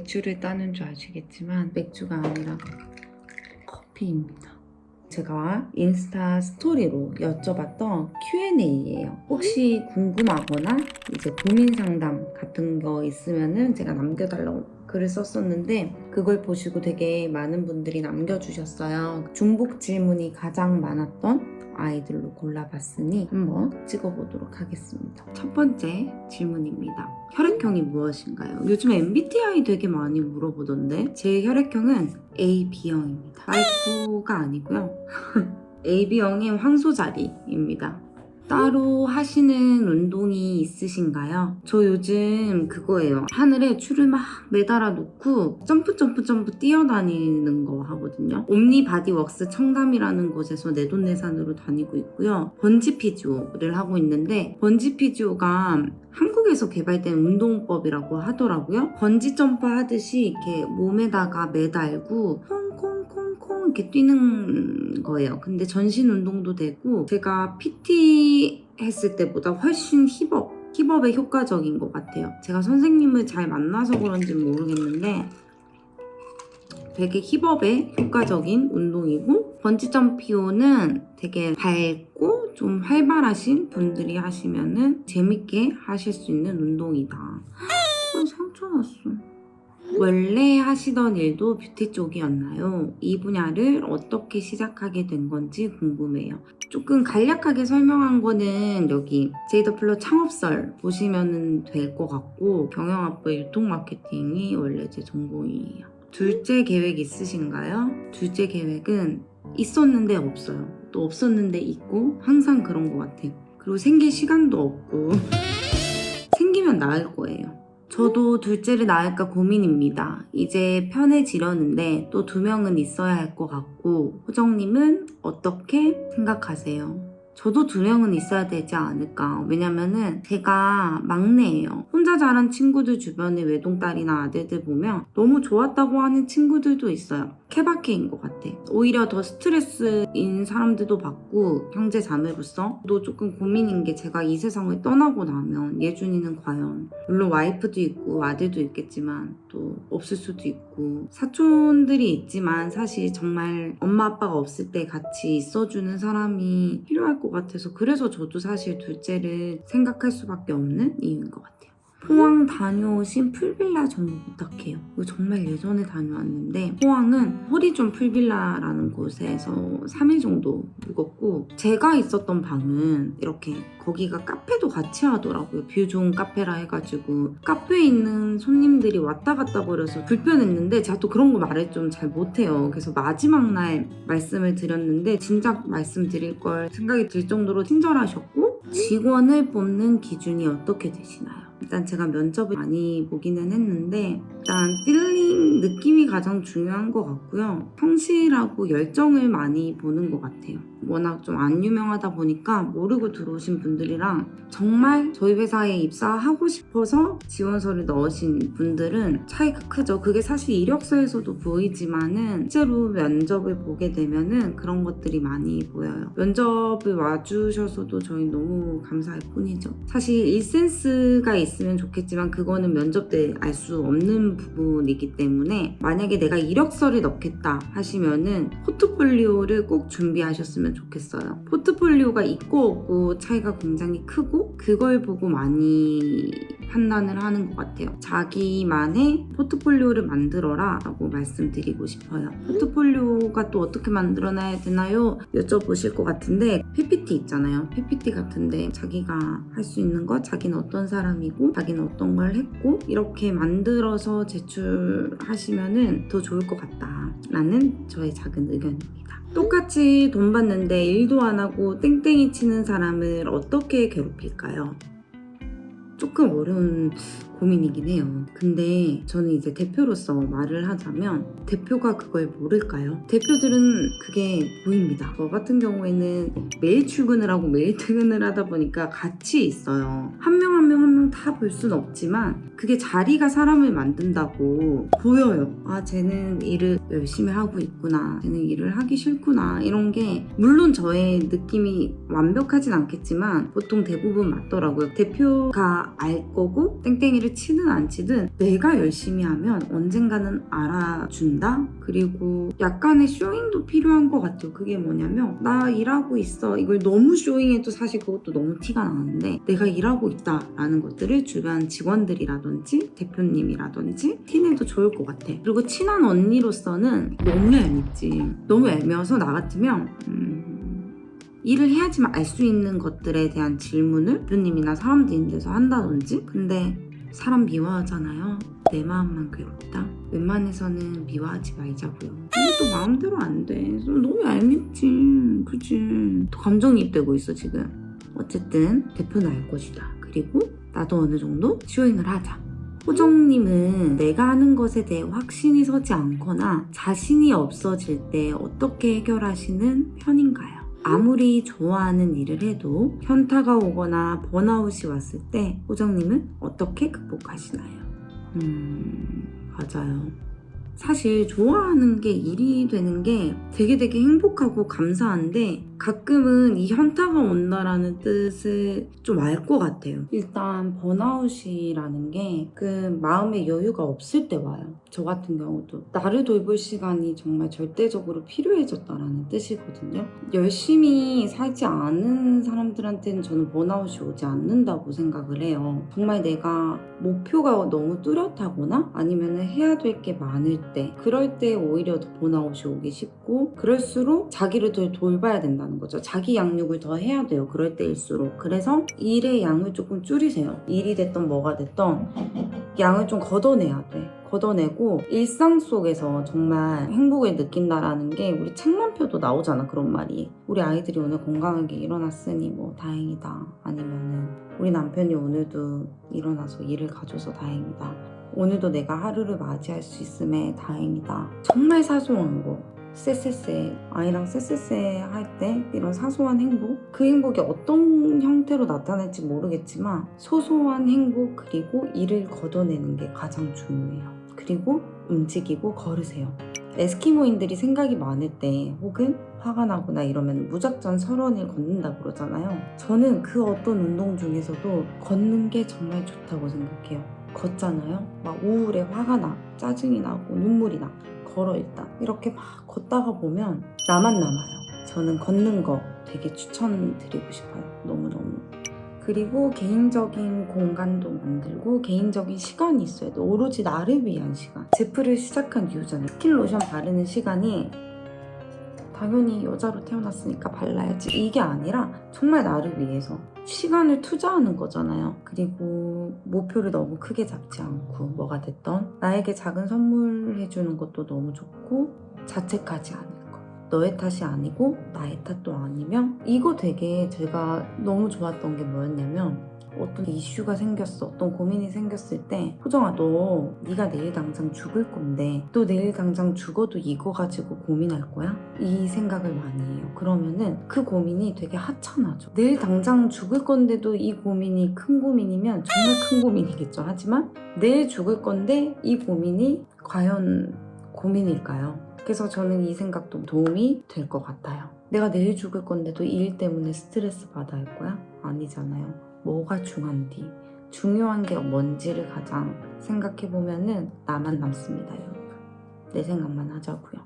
맥주를 따는 줄 아시겠지만 맥주가 아니라 커피입니다. 제가 인스타 스토리로 여쭤봤던 Q&A예요. 혹시 궁금하거나 이제 고민 상담 같은 거 있으면은 제가 남겨달라고 글을 썼었는데 그걸 보시고 되게 많은 분들이 남겨주셨어요. 중복 질문이 가장 많았던 아이들로 골라봤으니 한번 찍어보도록 하겠습니다. 첫 번째 질문입니다. 혈액형이 무엇인가요? 요즘 MBTI 되게 많이 물어보던데 제 혈액형은 AB형입니다. 라이프가 아니고요. AB형인 황소자리입니다. 따로 하시는 운동이 있으신가요? 저 요즘 그거예요. 하늘에 줄을 막 매달아 놓고 점프 뛰어다니는 거 하거든요. 옴니바디웍스 청담이라는 곳에서 내돈내산으로 다니고 있고요. 번지피지오를 하고 있는데 번지피지오가 한국에서 개발된 운동법이라고 하더라고요. 번지점프 하듯이 이렇게 몸에다가 매달고 콩콩콩콩 이렇게 뛰는 거예요. 근데 전신 운동도 되고 제가 PT 했을 때보다 훨씬 힙업에 효과적인 것 같아요. 제가 선생님을 잘 만나서 그런지 모르겠는데 되게 힙업에 효과적인 운동이고 번지점프는 되게 밝고 좀 활발하신 분들이 하시면은 재밌게 하실 수 있는 운동이다. 상처 났어. 원래 하시던 일도 뷰티 쪽이었나요? 이 분야를 어떻게 시작하게 된 건지 궁금해요. 조금 간략하게 설명한 거는 여기 제이더플러 창업설 보시면 될 것 같고 경영학부 유통마케팅이 원래 제 전공이에요. 둘째 계획 있으신가요? 둘째 계획은 있었는데 없어요. 또 없었는데 있고 항상 그런 것 같아요. 그리고 생길 시간도 없고 생기면 낳을 거예요. 저도 둘째를 낳을까 고민입니다. 이제 편해지려는데 또 2명은 있어야 할 것 같고 호정님은 어떻게 생각하세요? 저도 2명은 있어야 되지 않을까. 왜냐면은 제가 막내예요. 혼자 자란 친구들 주변에 외동딸이나 아들들 보면 너무 좋았다고 하는 친구들도 있어요. 케바케인 것 같아. 오히려 더 스트레스인 사람들도 봤고 형제 자매로서 또 조금 고민인 게 제가 이 세상을 떠나고 나면 예준이는 과연 물론 와이프도 있고 아들도 있겠지만 또 없을 수도 있고 사촌들이 있지만 사실 정말 엄마 아빠가 없을 때 같이 있어주는 사람이 필요할 것 같아서 그래서 저도 사실 둘째를 생각할 수밖에 없는 이유인 것 같아요. 포항 다녀오신 풀빌라 정보 부탁해요. 이거 정말 예전에 다녀왔는데 포항은 호리존 풀빌라라는 곳에서 3일 정도 묵었고 제가 있었던 방은 이렇게 거기가 카페도 같이 하더라고요. 뷰 좋은 카페라 해가지고 카페에 있는 손님들이 왔다 갔다 거려서 불편했는데 제가 또 그런 거 말을 좀 잘 못해요. 그래서 마지막 날 말씀을 드렸는데 진작 말씀드릴 걸 생각이 들 정도로 친절하셨고 직원을 뽑는 기준이 어떻게 되시나요? 일단 제가 면접을 많이 보기는 했는데 일단 필링 느낌이 가장 중요한 것 같고요. 성실하고 열정을 많이 보는 것 같아요. 워낙 좀 안 유명하다 보니까 모르고 들어오신 분들이랑 정말 저희 회사에 입사하고 싶어서 지원서를 넣으신 분들은 차이가 크죠. 그게 사실 이력서에서도 보이지만은 실제로 면접을 보게 되면은 그런 것들이 많이 보여요. 면접을 와주셔서도 저희 너무 감사할 뿐이죠. 사실 일센스가 있으면 좋겠지만 그거는 면접 때 알 수 없는 부분이기 때문에 만약에 내가 이력서를 넣겠다 하시면은 포트폴리오를 꼭 준비하셨으면 좋겠어요. 포트폴리오가 있고 없고 차이가 굉장히 크고 그걸 보고 많이 판단을 하는 것 같아요. 자기만의 포트폴리오를 만들어라 라고 말씀드리고 싶어요. 포트폴리오가 또 어떻게 만들어놔야 되나요? 여쭤보실 것 같은데 PPT 있잖아요. PPT 같은데 자기가 할 수 있는 것, 자기는 어떤 사람이고 자기는 어떤 걸 했고 이렇게 만들어서 제출하시면 더 좋을 것 같다 라는 저의 작은 의견입니다. 똑같이 돈 받는데 일도 안 하고 땡땡이 치는 사람을 어떻게 괴롭힐까요? 조금 어려운 고민이긴 해요. 근데 저는 이제 대표로서 말을 하자면 대표가 그걸 모를까요? 대표들은 그게 보입니다. 저 같은 경우에는 매일 출근을 하고 매일 퇴근을 하다 보니까 같이 있어요. 한 명 다 볼 순 없지만 그게 자리가 사람을 만든다고 보여요. 아, 쟤는 일을 열심히 하고 있구나. 쟤는 일을 하기 싫구나. 이런 게 물론 저의 느낌이 완벽하진 않겠지만 보통 대부분 맞더라고요. 대표가 다 알 거고 땡땡이를 치든 안 치든 내가 열심히 하면 언젠가는 알아준다? 그리고 약간의 쇼잉도 필요한 것 같아요. 그게 뭐냐면 나 일하고 있어. 이걸 너무 쇼잉해도 사실 그것도 너무 티가 나는데 내가 일하고 있다라는 것들을 주변 직원들이라든지 대표님이라든지 티내도 좋을 것 같아. 그리고 친한 언니로서는 너무 얄밉지. 너무 얄미워서 나 같으면 일을 해야지만 알 수 있는 것들에 대한 질문을 대표님이나 사람들 있는 데서 한다든지. 근데 사람 미워하잖아요. 내 마음만 괴롭다. 웬만해서는 미워하지 말자고요. 이것도 마음대로 안 돼. 너무 얄밉지. 그치? 또 감정이입되고 있어 지금. 어쨌든 대표는 알 것이다. 그리고 나도 어느 정도 쇼잉을 하자. 호정님은 내가 하는 것에 대해 확신이 서지 않거나 자신이 없어질 때 어떻게 해결하시는 편인가요? 아무리 좋아하는 일을 해도 현타가 오거나 번아웃이 왔을 때 호정님은 어떻게 극복하시나요? 맞아요. 사실 좋아하는 게 일이 되는 게 되게 행복하고 감사한데 가끔은 이 현타가 온다라는 뜻을 좀 알 것 같아요. 일단 번아웃이라는 게 그 마음의 여유가 없을 때 와요. 저 같은 경우도 나를 돌볼 시간이 정말 절대적으로 필요해졌다라는 뜻이거든요. 열심히 살지 않은 사람들한테는 저는 번아웃이 오지 않는다고 생각을 해요. 정말 내가 목표가 너무 뚜렷하거나 아니면 해야 될 게 많을 때 그럴 때 오히려 더 번아웃이 오기 쉽고 그럴수록 자기를 더 돌봐야 된다는 거죠. 자기 양육을 더 해야 돼요. 그럴 때일수록. 그래서 일의 양을 조금 줄이세요. 일이 됐던 뭐가 됐던 양을 좀 걷어내야 돼. 걷어내고 일상 속에서 정말 행복을 느낀다라는 게 우리 책만 펴도 나오잖아. 그런 말이. 우리 아이들이 오늘 건강하게 일어났으니 뭐 다행이다. 아니면은 우리 남편이 오늘도 일어나서 일을 가져서 다행이다. 오늘도 내가 하루를 맞이할 수 있음에 다행이다. 정말 사소한 거. 쎄쎄쎄 아이랑 쎄쎄쎄 할 때 이런 사소한 행복, 그 행복이 어떤 형태로 나타날지 모르겠지만 소소한 행복 그리고 일을 걷어내는 게 가장 중요해요. 그리고 움직이고 걸으세요. 에스키모인들이 생각이 많을 때 혹은 화가 나거나 이러면 무작정 설원을 걷는다고 그러잖아요. 저는 그 어떤 운동 중에서도 걷는 게 정말 좋다고 생각해요. 걷잖아요. 막 우울해, 화가 나, 짜증이 나고 눈물이 나. 걸어 일단. 이렇게 막 걷다가 보면 나만 남아요. 저는 걷는 거 되게 추천드리고 싶어요. 너무너무. 그리고 개인적인 공간도 만들고 개인적인 시간이 있어야 돼. 오로지 나를 위한 시간. 제프를 시작한 이유잖아요. 스킨 로션 바르는 시간이 당연히 여자로 태어났으니까 발라야지 이게 아니라 정말 나를 위해서 시간을 투자하는 거잖아요. 그리고 목표를 너무 크게 잡지 않고 뭐가 됐던 나에게 작은 선물 해주는 것도 너무 좋고 자책하지 않을 거. 너의 탓이 아니고 나의 탓도 아니면 이거 되게 제가 너무 좋았던 게 뭐였냐면 어떤 이슈가 생겼어, 어떤 고민이 생겼을 때 호정아 너 네가 내일 당장 죽을 건데 또 내일 당장 죽어도 이거 가지고 고민할 거야? 이 생각을 많이 해요. 그러면은 그 고민이 되게 하찮아져. 내일 당장 죽을 건데도 이 고민이 큰 고민이면 정말 큰 고민이겠죠. 하지만 내일 죽을 건데 이 고민이 과연 고민일까요? 그래서 저는 이 생각도 도움이 될 것 같아요. 내가 내일 죽을 건데도 이 일 때문에 스트레스 받아야 할 거야? 아니잖아요. 뭐가 중요한지, 중요한 게 뭔지를 가장 생각해보면은 나만 남습니다, 여러분. 내 생각만 하자고요.